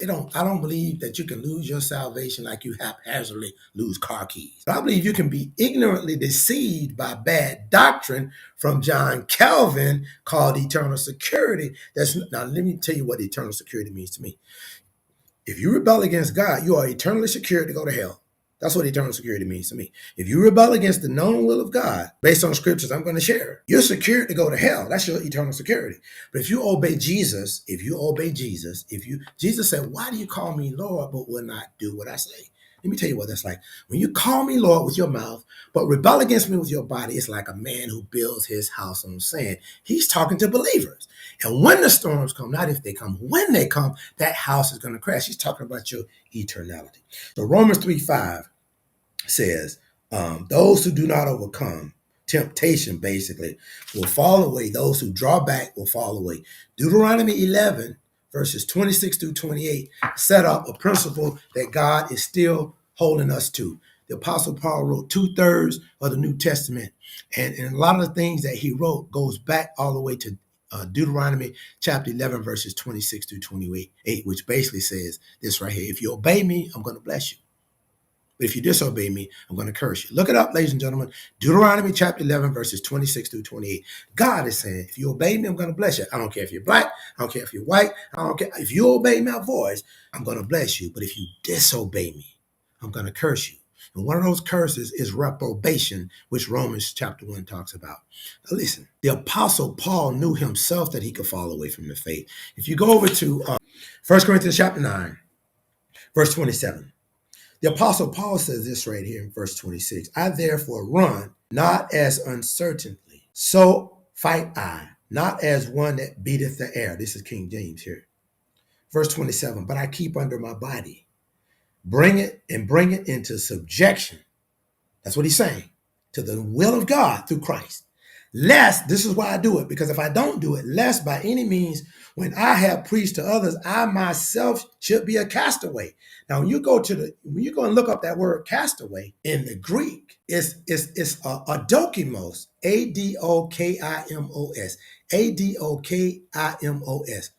I don't believe that you can lose your salvation like you haphazardly lose car keys. I believe you can be ignorantly deceived by bad doctrine from John Calvin called eternal security. Now let me tell you what eternal security means to me. If you rebel against God, you are eternally secured to go to hell. That's what eternal security means to me. If you rebel against the known will of God, based on scriptures I'm going to share, you're secured to go to hell. That's your eternal security. But if you obey Jesus, Jesus said, why do you call me Lord, but will not do what I say? Let me tell you what that's like. When you call me Lord with your mouth, but rebel against me with your body, it's like a man who builds his house on sand. He's talking to believers. And when the storms come, not if they come, when they come, that house is going to crash. He's talking about your eternality. So Romans 3:5 says, those who do not overcome temptation, basically, will fall away. Those who draw back will fall away. Deuteronomy 11, verses 26 through 28, set up a principle that God is still holding us to. The Apostle Paul wrote 2/3 of the New Testament, and a lot of the things that he wrote goes back all the way to Deuteronomy chapter 11, verses 26 through 28, which basically says this right here. If you obey me, I'm going to bless you. But if you disobey me, I'm going to curse you. Look it up, ladies and gentlemen. Deuteronomy chapter 11, verses 26 through 28. God is saying, if you obey me, I'm going to bless you. I don't care if you're black. I don't care if you're white. I don't care. If you obey my voice, I'm going to bless you. But if you disobey me, I'm going to curse you. And one of those curses is reprobation, which Romans chapter 1 talks about. Now listen, the Apostle Paul knew himself that he could fall away from the faith. If you go over to 1 Corinthians chapter 9, verse 27, the Apostle Paul says this right here in verse 26. I therefore run, not as uncertainly, so fight I, not as one that beateth the air. This is King James here. Verse 27, but I keep under my body, bring it into subjection. That's what he's saying, to the will of God through Christ. Lest, this is why I do it, because if I don't do it, lest by any means, when I have preached to others, I myself should be a castaway. Now, when you go and look up that word castaway in the Greek, it's adokimos, adokimos, adokimos,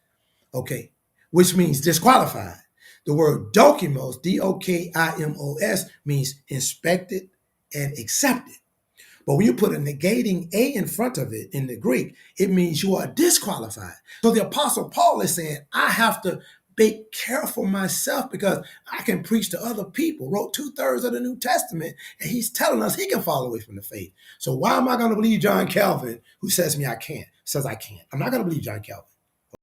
okay, which means disqualified. The word dokimos, dokimos, means inspected and accepted. But when you put a negating A in front of it in the Greek, it means you are disqualified. So the Apostle Paul is saying, I have to be careful myself because I can preach to other people. Wrote 2/3 of the New Testament, and he's telling us he can fall away from the faith. So why am I going to believe John Calvin, who says I can't? I'm not going to believe John Calvin.